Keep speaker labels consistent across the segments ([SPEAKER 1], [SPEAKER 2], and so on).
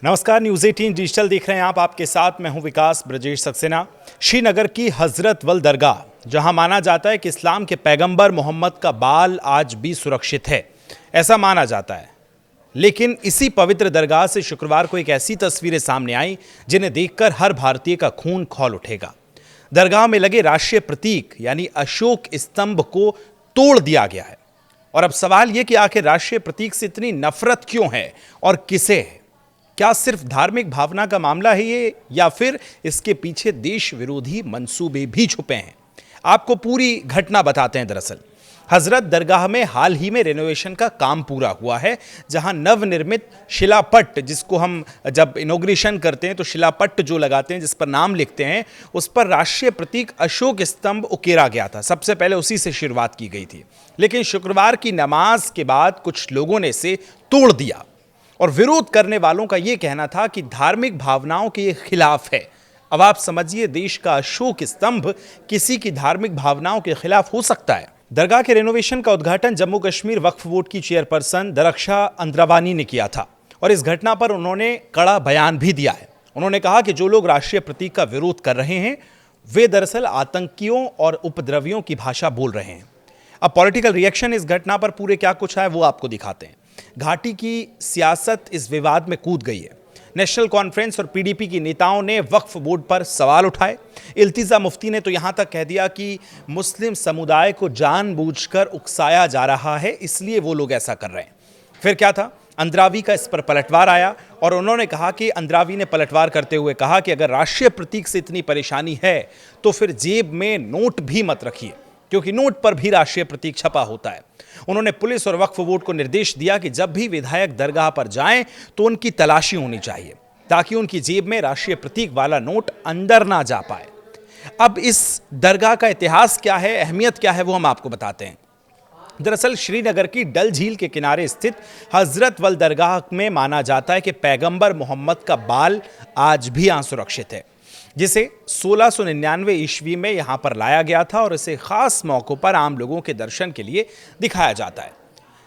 [SPEAKER 1] नमस्कार, news 18 digital देख रहे हैं आप। आपके साथ मैं हूं विकास ब्रजेश सक्सेना। श्रीनगर की हजरत वल दरगाह, जहां माना जाता है कि इस्लाम के पैगंबर मोहम्मद का बाल आज भी सुरक्षित है, ऐसा माना जाता है। लेकिन इसी पवित्र दरगाह से शुक्रवार को एक ऐसी तस्वीरें सामने आई जिन्हें देखकर हर भारतीय का खून खौल उठेगा। दरगाह में लगे राष्ट्रीय प्रतीक यानी अशोक स्तंभ को तोड़ दिया गया है। और अब सवाल यह कि आखिर राष्ट्रीय प्रतीक से इतनी नफरत क्यों है और किसे है? क्या सिर्फ धार्मिक भावना का मामला है ये, या फिर इसके पीछे देश विरोधी मंसूबे भी छुपे हैं? आपको पूरी घटना बताते हैं। दरअसल हजरत दरगाह में हाल ही में रेनोवेशन का काम पूरा हुआ है, जहां नवनिर्मित शिलापट्ट, जिसको हम जब इनॉग्रेशन करते हैं तो शिलापट्ट जो लगाते हैं, जिस पर नाम लिखते हैं, उस पर राष्ट्रीय प्रतीक अशोक स्तंभ उकेरा गया था। सबसे पहले उसी से शुरुआत की गई थी, लेकिन शुक्रवार की नमाज के बाद कुछ लोगों ने इसे तोड़ दिया। और विरोध करने वालों का यह कहना था कि धार्मिक भावनाओं के खिलाफ है। अब आप समझिए, देश का अशोक स्तंभ किसी की धार्मिक भावनाओं के खिलाफ हो सकता है? दरगाह के रेनोवेशन का उद्घाटन जम्मू कश्मीर वक्फ बोर्ड की चेयरपर्सन दरख्शा अंद्रावानी ने किया था और इस घटना पर उन्होंने कड़ा बयान भी दिया है। उन्होंने कहा कि जो लोग राष्ट्रीय प्रतीक का विरोध कर रहे हैं वे दरअसल आतंकियों और उपद्रवियों की भाषा बोल रहे हैं। अब पॉलिटिकल रिएक्शन इस घटना पर पूरे क्या कुछ है वो आपको दिखाते हैं। घाटी की सियासत इस विवाद में कूद गई है। नेशनल कॉन्फ्रेंस और पीडीपी की नेताओं ने वक्फ बोर्ड पर सवाल उठाए। इल्तिजा मुफ्ती ने तो यहां तक कह दिया कि मुस्लिम समुदाय को जानबूझकर उकसाया जा रहा है, इसलिए वो लोग ऐसा कर रहे हैं। फिर क्या था, अंद्रावी का इस पर पलटवार आया और उन्होंने कहा कि अंद्रावी ने पलटवार करते हुए कहा कि अगर राष्ट्रीय प्रतीक से इतनी परेशानी है तो फिर जेब में नोट भी मत रखिए, क्योंकि नोट पर भी राष्ट्रीय प्रतीक छपा होता है। उन्होंने पुलिस और वक्फ बोर्ड को निर्देश दिया कि जब भी विधायक दरगाह पर जाएं तो उनकी तलाशी होनी चाहिए, ताकि उनकी जेब में राष्ट्रीय प्रतीक वाला नोट अंदर ना जा पाए। अब इस दरगाह का इतिहास क्या है, अहमियत क्या है, वो हम आपको बताते हैं। दरअसल श्रीनगर की डल झील के किनारे स्थित हजरत वल दरगाह में माना जाता है कि पैगंबर मोहम्मद का बाल आज भी असुरक्षित है, जिसे 1699 ईस्वी में यहां पर लाया गया था और इसे खास मौकों पर आम लोगों के दर्शन के लिए दिखाया जाता है।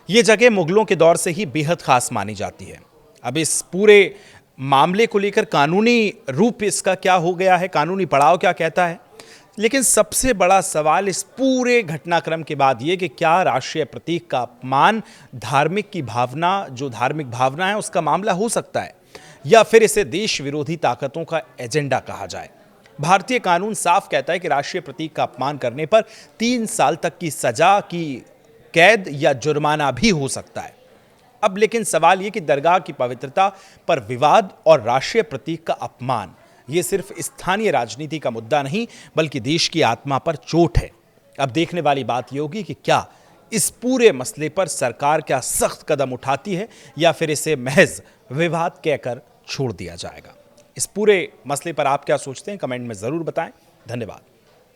[SPEAKER 1] ये जगह मुगलों के दौर से ही बेहद खास मानी जाती है। अब इस पूरे मामले को लेकर कानूनी रूप इसका क्या हो गया है, कानूनी पड़ाव क्या कहता है, लेकिन सबसे बड़ा सवाल इस पूरे घटनाक्रम के बाद ये कि क्या राष्ट्रीय प्रतीक का अपमान धार्मिक की भावना, जो धार्मिक भावना है, उसका मामला हो सकता है, या फिर इसे देश विरोधी ताकतों का एजेंडा कहा जाए। भारतीय कानून साफ कहता है कि राष्ट्रीय प्रतीक का अपमान करने पर 3 साल तक की सजा, की कैद या जुर्माना भी हो सकता है। अब लेकिन सवाल यह कि दरगाह की पवित्रता पर विवाद और राष्ट्रीय प्रतीक का अपमान, ये सिर्फ स्थानीय राजनीति का मुद्दा नहीं बल्कि देश की आत्मा पर चोट है। अब देखने वाली बात यह होगी कि क्या इस पूरे मसले पर सरकार क्या सख्त कदम उठाती है या फिर इसे महज विवाद कहकर छोड़ दिया जाएगा। इस पूरे मसले पर आप क्या सोचते हैं, कमेंट में जरूर बताएं। धन्यवाद।